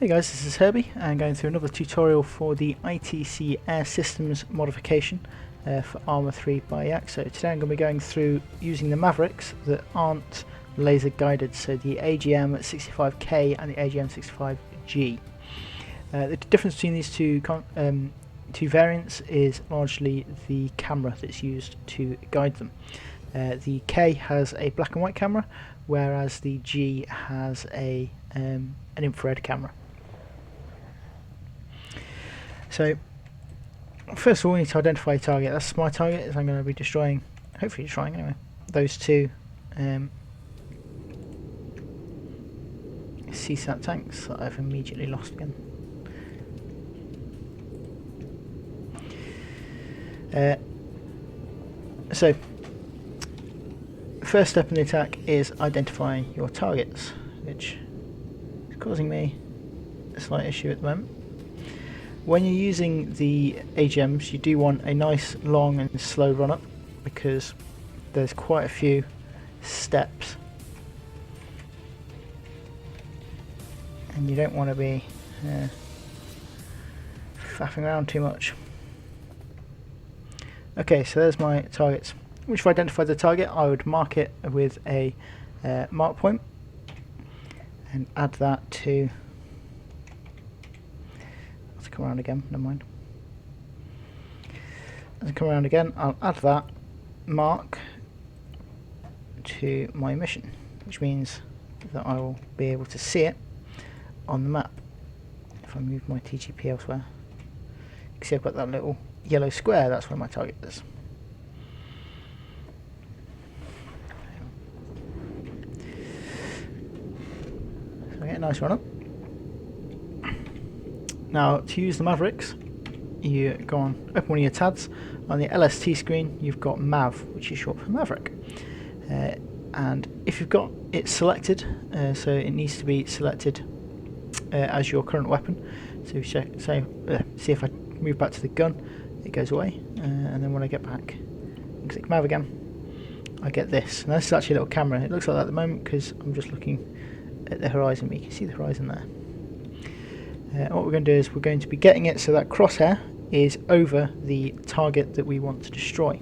Hey guys, this is Herbie and going through another tutorial for the ITC Air Systems modification for ArmA 3x. So today I'm going to be going through using the Mavericks that aren't laser guided, so the AGM-65K and the AGM-65G. The difference between these two variants is largely the camera that's used to guide them. The K has a black and white camera, whereas the G has an infrared camera. So first of all we need to identify a target. That's my target, as I'm going to be destroying, hopefully destroying anyway, those two CSAT tanks that I've immediately lost again. So first step in the attack is identifying your targets, which is causing me a slight issue at the moment. When you're using the AGMs, you do want a nice long and slow run up, because there's quite a few steps and you don't want to be faffing around too much. Okay, so there's my targets. Once you've identified the target, I would mark it with a mark point and add that to... Let's come around again, never mind. As I come around again, I'll add that mark to my mission, which means that I will be able to see it on the map. If I move my TGP elsewhere, you can see I've got that little yellow square. That's where my target is. So I get a nice run up. Now to use the Mavericks, you go on, open one of your tabs. On the LST screen you've got MAV, which is short for Maverick. And if you've got it selected, so it needs to be selected as your current weapon. So see if I move back to the gun, it goes away, and then when I get back and click MAV again, I get this. Now this is actually a little camera. It looks like that at the moment because I'm just looking at the horizon, but you can see the horizon there. What we're going to do is we're going to be getting it so that crosshair is over the target that we want to destroy.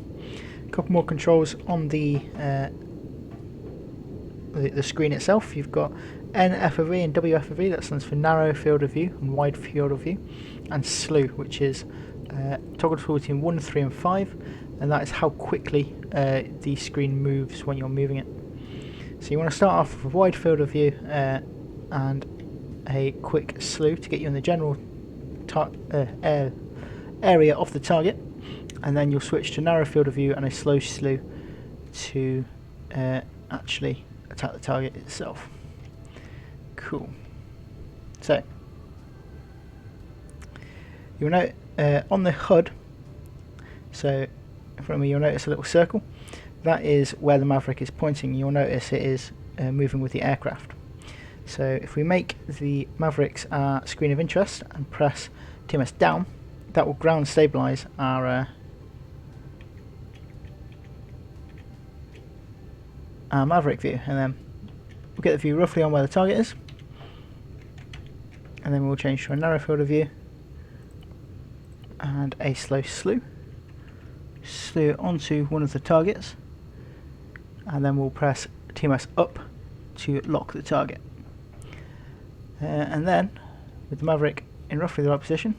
A couple more controls on the screen itself. You've got NFOV and WFOV, that stands for narrow field of view and wide field of view, and SLU, which is toggle between 1, 3 and 5, and that is how quickly the screen moves when you're moving it. So you want to start off with a wide field of view and a quick SLU to get you in the general area of the target, and then you'll switch to narrow field of view and a slow SLU to actually attack the target itself. Cool. So you'll note on the HUD, so in front of me you'll notice a little circle. That is where the Maverick is pointing. You'll notice it is moving with the aircraft. So if we make the Mavericks our screen of interest and press TMS down, that will ground stabilize our Maverick view, and then we'll get the view roughly on where the target is, and then we'll change to a narrow field of view and a slow SLU onto one of the targets, and then we'll press TMS up to lock the target. And then, with the Maverick in roughly the right position,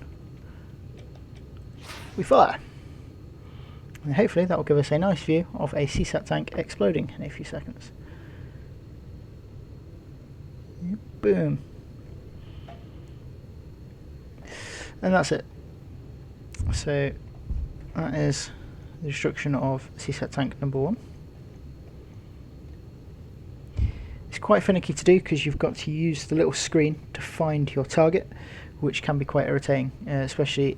we fire. And hopefully that will give us a nice view of a CSAT tank exploding in a few seconds. Boom. And that's it. So that is the destruction of CSAT tank number 1. It's quite finicky to do because you've got to use the little screen to find your target, which can be quite irritating, especially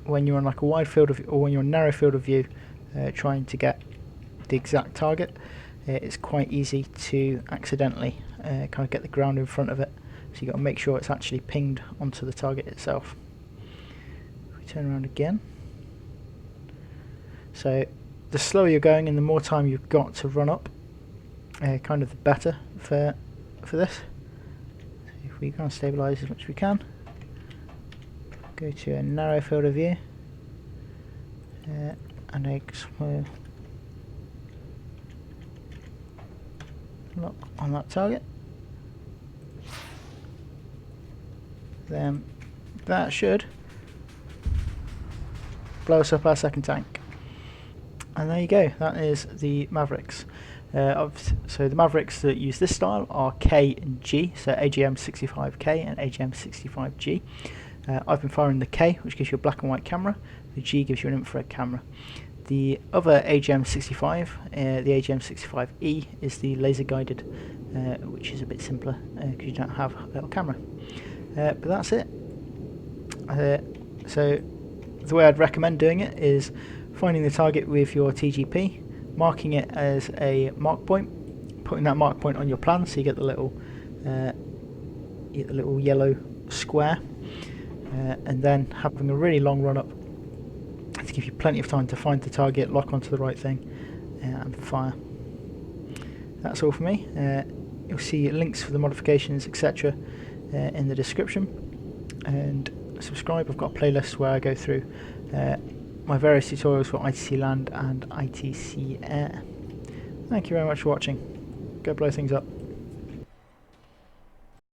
when you're on like a wide field of, or when you're on a narrow field of view, trying to get the exact target. It's quite easy to accidentally kind of get the ground in front of it, so you've got to make sure it's actually pinged onto the target itself. If we turn around again, so the slower you're going and the more time you've got to run up, kind of the better for this. So if we can stabilise as much as we can. Go to a narrow field of view, and look on that target. Then that should blow us up our second tank. And there you go, that is the Mavericks. So the Mavericks that use this style are K and G, so AGM65K and AGM65G. I've been firing the K, which gives you a black and white camera. The G gives you an infrared camera. The other AGM65, the AGM65E, is the laser guided, which is a bit simpler because you don't have a little camera. But that's it. So the way I'd recommend doing it is finding the target with your TGP, marking it as a mark point, putting that mark point on your plan so you get the little yellow square, and then having a really long run up to give you plenty of time to find the target, lock onto the right thing, and fire. That's all for me. You'll see links for the modifications, etc. In the description, and subscribe. I've got a playlist where I go through my various tutorials for ITC Land and ITC Air. Thank you very much for watching. Go blow things up.